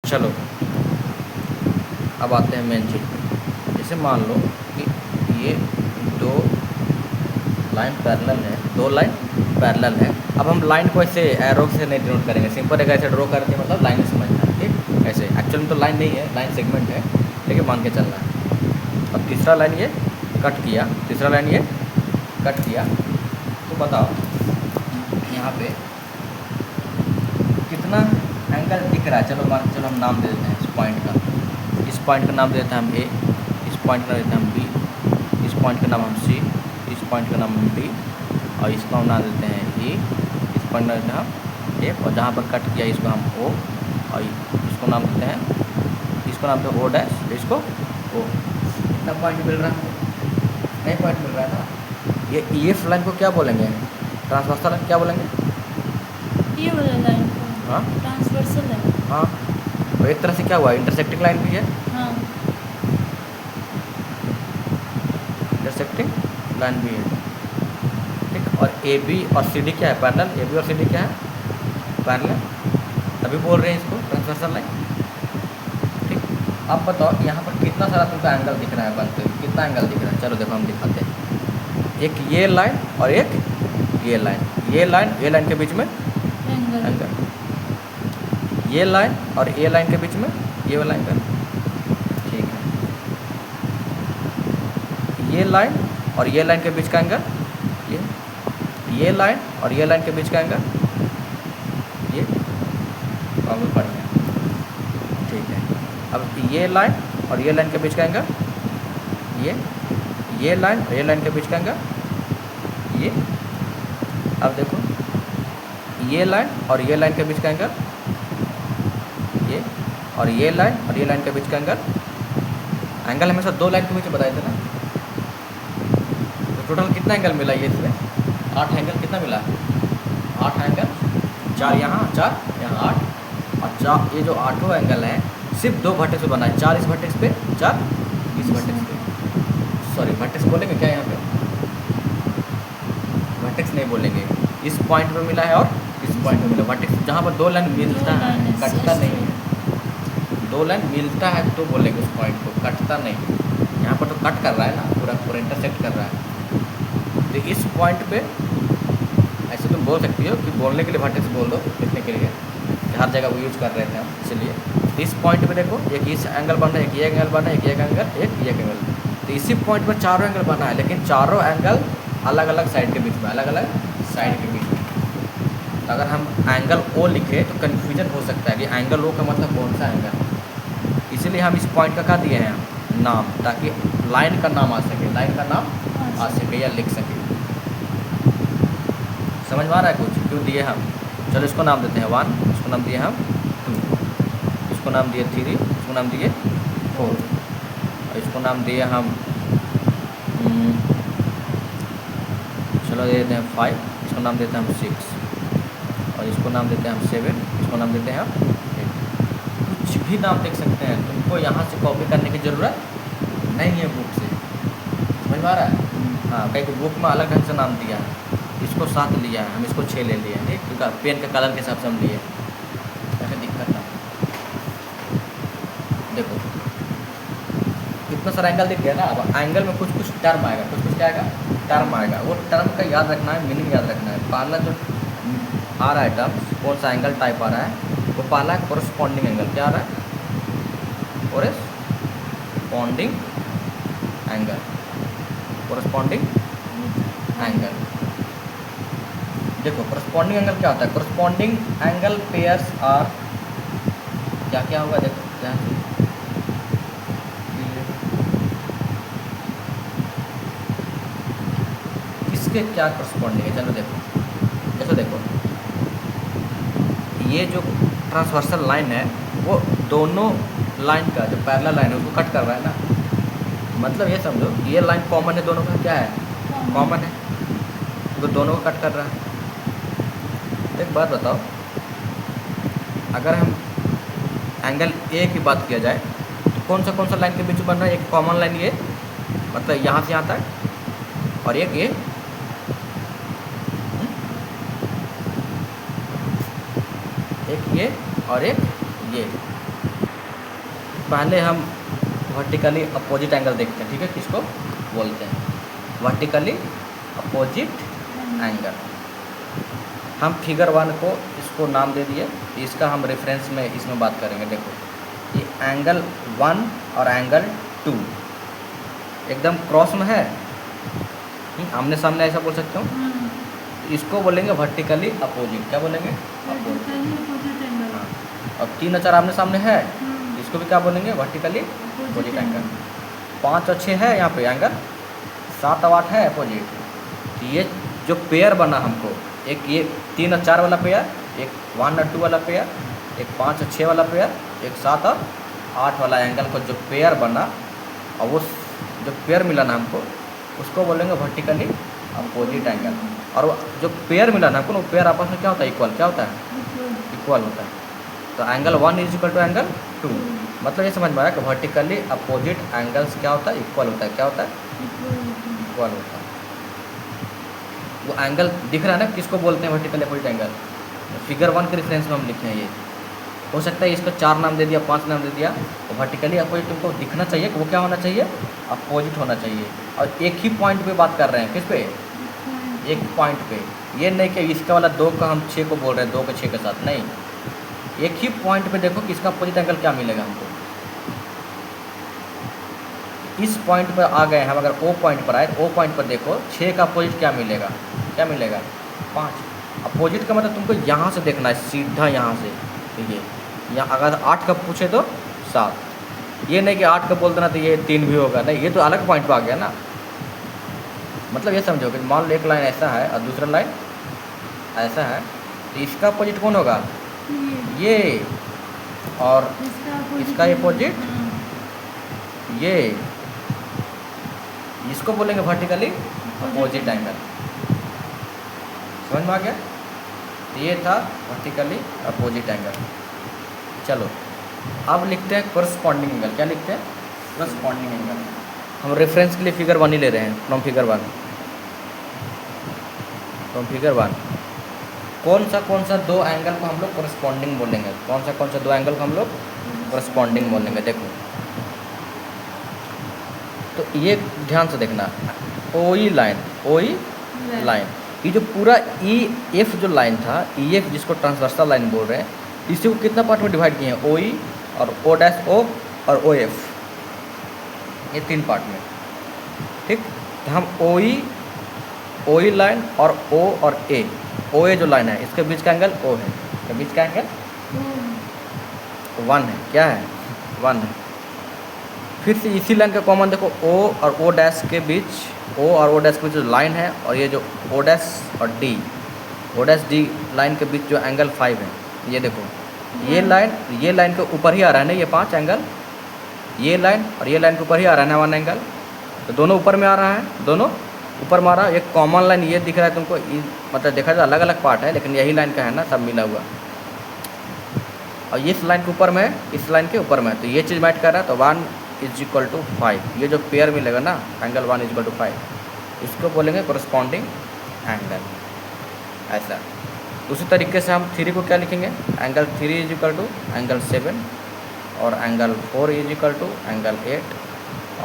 चलो अब आते हैं मेन चीज़ पे। जैसे मान लो कि ये दो लाइन पैरेलल है, दो लाइन पैरेलल है। अब हम लाइन को ऐसे एरो से नहीं डिनोट करेंगे, सिंपल एक ऐसे ड्रॉ कर दिया मतलब लाइन समझना है, ठीक। ऐसे एक्चुअली में तो लाइन नहीं है, लाइन सेगमेंट है, लेकिन मान के चलना है। अब तीसरा लाइन ये कट किया, तीसरा लाइन ये कट किया, तो बताओ यहाँ पे कितना एंगल दिख रहा है। चलो हम नाम दे देते हैं इस पॉइंट का। इस पॉइंट का नाम दे देते हैं हम ए, इस पॉइंट का देते हैं हम बी, इस पॉइंट का नाम हम सी, इस पॉइंट का नाम हम डी, और इसको हम नाम देते हैं ई, इस पॉइंट का देते हैं हम एफ, और जहाँ पर कट किया इसको हम ओ, और इसको नाम देते हैं, इसको नाम देते हैं ओ डैश, इसको ओ। इतना पॉइंट मिल रहा है, नहीं पॉइंट मिल रहा है ना। ये EF लाइन को क्या बोलेंगे, ट्रांसवर्सल लाइन क्या बोलेंगे, ये वाला लाइन को हाँ ट्रांसवर्सल है। हाँ। तो एक तरह से क्या हुआ, इंटरसेक्टिंग लाइन भी है, हाँ इंटरसेक्टिंग लाइन भी है, ठीक। और AB और CD क्या है, पैरेलल। AB और CD क्या है, पैरेलल, तभी बोल रहे हैं इसको ट्रांसवर्सल लाइन, ठीक। अब बताओ यहाँ पर कितना सारा तुमको एंगल दिख रहा है बनते हुए, कितना एंगल दिख रहा है। चलो देखो हम दिखाते हैं। एक ये लाइन और एक ये लाइन, ये लाइन के बीच में एंगल एंगल, ये लाइन और ये लाइन के बीच में ये वाला एंगल, ठीक है। ये लाइन और ये लाइन के बीच का एंगल, ये लाइन और ये लाइन के बीच का एंगल, ये प्रॉब्लम पड़ गया, ठीक है। अब ये लाइन और ये लाइन के बीच का एंगल, ये लाइन और ये लाइन के बीच का एंगल, ये। अब देखो ये लाइन और ये लाइन के बीच का एंगल, ये, और ये लाइन और ये लाइन के बीच का एंगल। एंगल हमेशा दो लाइन के बीच बताए थे ना। तो टोटल कितना एंगल मिला ये इसमें, 8 एंगल। कितना मिला, 8 एंगल, 4 यहाँ 4 यहाँ 8, और 4 ये जो 8 एंगल है सिर्फ 2 वर्टेक्स पे बना है, 4 इस वर्टेक्स पे, 4 इस वर्टेक्स पे। सॉरी वर्टेक्स बोलेंगे क्या यहाँ पे, वर्टेक्स नहीं बोलेंगे। इस पॉइंट पे मिला है और इस पॉइंट पे मिला वर्टेक्स, जहाँ पर दो लाइन मिलता है, कटता नहीं है। दो लाइन मिलता है तो बोलेंगे उस पॉइंट को, कटता नहीं। यहाँ पर तो कट कर रहा है ना, पूरा इंटरसेक्ट कर रहा है। तो इस पॉइंट पे ऐसे तुम बोल सकती हो कि बोलने के लिए वर्टेक्स बोल दो, लिखने के लिए हर जगह वो यूज़ कर रहे थे हम, इसलिए। इस पॉइंट पे देखो एक इस एंगल बन रहा है, एक ये एंगल बना है, एक ये एंगल, एक ये एंगल। तो इसी पॉइंट पर चारों एंगल बना है, लेकिन चारों एंगल अलग अलग साइड के बीच में, अलग अलग साइड के बीच में। तो अगर हम एंगल O लिखे तो कन्फ्यूजन हो सकता है कि एंगल O का मतलब कौन सा एंगल। इसीलिए हम इस पॉइंट का क्या दिए हैं, नाम, ताकि लाइन का नाम आ सके, लाइन का नाम आ सके या लिख सके। समझ में आ रहा है कुछ, क्यों दिए हम। चलो इसको नाम देते हैं 1, इसको नाम दिए हम 2, इसको नाम दिए 3, इसको नाम दिए 4, और इसको नाम दिए हम चलो दे देते हैं 5, इसको नाम देते हैं हम 6, और इसको नाम देते हैं हम 7, इसको नाम देते हैं हम 8। कुछ भी नाम देख सकते हैं, तुमको यहाँ से कॉपी करने की ज़रूरत नहीं है बुक से। समझ में आ रहा है। हाँ, कई बुक में अलग ढंग से नाम दिया है, इसको 7 लिया है, हम इसको 6 ले लिए हैं, ठीक, क्योंकि पेन के कलर के हिसाब से हम लिए, ऐसे दिक्कत ना। देखो कितना सारा एंगल दिख गया ना। अब एंगल में कुछ कुछ टर्म आएगा, कुछ कुछ क्या आएगा, टर्म आएगा। वो टर्म का याद रखना है, मीनिंग याद रखना है। पहला जो आ रहा है टर्म, कौन सा एंगल टाइप आ रहा है, वो पहला है कोरस्पॉन्डिंग एंगल। क्या आ रहा है, कोरस्पॉन्डिंग एंगल, कोरस्पॉन्डिंग एंगल। देखो कोरस्पॉन्डिंग एंगल क्या होता है, कोरस्पॉन्डिंग एंगल पेयर्स आर, क्या क्या होगा देखो, क्या किसके क्या कोरस्पॉन्डिंग है। चलो देखो, जैसे देखो ये जो ट्रांसवर्सल लाइन है वो दोनों लाइन का जो पैरेलल लाइन है उसको कट कर रहा है ना। मतलब ये समझो ये लाइन कॉमन है, दोनों का क्या है, कॉमन है, तो दोनों को कट कर रहा है। एक बात बताओ, अगर हम एंगल A की बात किया जाए तो कौन सा लाइन के बीच में बन रहा है, एक कॉमन लाइन ये, मतलब यहाँ से यहाँ तक, और एक ये, एक ये और एक ये, पहले हम वर्टिकली अपोजिट एंगल देखते हैं, ठीक है, किसको बोलते हैं वर्टिकली अपोजिट एंगल। हम फिगर 1 को इसको नाम दे दिए, इसका हम रेफरेंस में इसमें बात करेंगे। देखो ये एंगल 1 और एंगल 2 एकदम क्रॉस में है, आमने सामने ऐसा बोल सकते हो। इसको बोलेंगे वर्टिकली अपोजिट, क्या बोलेंगे अपोजिट। हाँ, अब 3 और 4 आमने सामने है, इसको भी क्या बोलेंगे वर्टिकली अपोजिट एंगल। 5 और 6 है यहाँ पे एंगल, 7 और 8 है अपोजिट। तो ये जो पेयर बना हमको, एक ये 3 और 4 वाला पेयर, एक 1 और 2 वाला पेयर, एक 5 और 6 वाला पेयर, एक 7 और 8 वाला एंगल को जो पेयर बना, और वो जो पेयर मिला ना हमको, उसको बोलेंगे वर्टिकली अपोजिट एंगल। और वो जो पेयर मिला ना हमको, वो पेयर आपस में क्या होता है, इक्वल, क्या होता है इक्वल होता है। तो angle 1 is equal to angle 2, मतलब ये समझ में आया कि वर्टिकली अपोजिट एंगल्स क्या होता है, इक्वल होता है। क्या होता है इक्वल होता है। वो एंगल दिख रहा है ना, किसको बोलते हैं वर्टिकली अपोजिट एंगल। फिगर 1 के रेफरेंस में हम लिखे हैं। ये हो सकता है इसको 4 नाम दे दिया, 5 नाम दे दिया, तो वर्टिकली अपोजिट तुमको दिखना चाहिए कि वो क्या होना चाहिए, अपोजिट होना चाहिए। और एक ही पॉइंट पे बात कर रहे हैं, किस पे, एक पॉइंट पे। ये नहीं कि इसका वाला 2 का हम 6 को बोल रहे हैं, 2 के 6 के साथ, नहीं, एक ही पॉइंट पे देखो कि इसका अपोजिट एंगल क्या मिलेगा हमको। इस पॉइंट पर आ गए हम, अगर ओ पॉइंट पर आए, ओ पॉइंट पर देखो 6 का अपोजिट क्या मिलेगा, क्या मिलेगा 5। अपोजिट का मतलब तुमको यहाँ से देखना है, सीधा यहाँ से। ठीक है, यहाँ अगर 8 का पूछे तो 7, ये नहीं कि 8 का बोल देना तो ये 3 भी होगा, नहीं, ये तो अलग पॉइंट पर आ गया ना। मतलब ये समझो कि मान लो एक लाइन ऐसा है और दूसरा लाइन ऐसा है, तो इसका अपोजिट कौन होगा, ये, और इसका अपोजिट ये, इसको बोलेंगे वर्टिकली अपोजिट एंगल। समझ में आ गया। तो ये था वर्टिकली अपोजिट एंगल। चलो अब लिखते हैं कोरस्पॉन्डिंग एंगल। क्या लिखते हैं, कोरस्पॉन्डिंग एंगल। हम रेफरेंस के लिए फिगर 1 ही ले रहे हैं, फ्रॉम फिगर 1। फ्रॉम फिगर 1 कौन सा 2 एंगल को हम लोग कोरस्पॉन्डिंग बोलेंगे, कौन सा 2 एंगल को हम लोग कोरस्पॉन्डिंग बोलेंगे। देखो तो ये ध्यान से देखना, ओई लाइन, ओई लाइन, ये जो पूरा ई एफ जो लाइन था, ई एफ जिसको ट्रांसवर्सल लाइन बोल रहे हैं, इसी को कितना पार्ट में डिवाइड किए हैं, ओई और ओ डैश ओ और ओ एफ, ये 3 पार्ट में। ठीक, तो हम ओई लाइन और ओ और ए जो लाइन है, इसके बीच का एंगल ओ है, इसके बीच का एंगल 1 है। क्या है, 1 है। फिर से इसी लाइन का कॉमन देखो, ओ और ओ डैश के बीच, ओ और ओ डैश के बीच जो लाइन है, और ये जो ओ डैश और D, O dash D line के बीच जो एंगल 5 है, ये देखो, ये लाइन के ऊपर ही आ रहा है ना, ये 5 एंगल, ये लाइन और ये लाइन के ऊपर ही आ रहा है ना 1 एंगल, तो दोनों ऊपर में आ रहा है, दोनों ऊपर में आ रहा है। एक कॉमन लाइन ये दिख रहा है तुमको, मतलब देखा जाए अलग अलग पार्ट है, लेकिन यही लाइन का है ना, सब मिला हुआ। और इस लाइन के ऊपर में है, इस लाइन के ऊपर में है, तो ये चीज़ मैच कर रहा है, तो 1 इज इक्वल टू 5, ये जो पेयर मिलेगा ना, एंगल 1 इज इक्वल टू 5, इसको बोलेंगे कोरस्पॉन्डिंग एंगल। ऐसा उसी तरीके से हम 3 को क्या लिखेंगे, angle 3 is equal to angle 7, और angle 4 is equal to angle 8,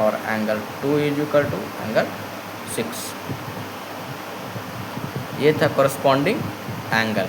और angle 2 is equal to angle 6। ये था कोरस्पॉन्डिंग एंगल।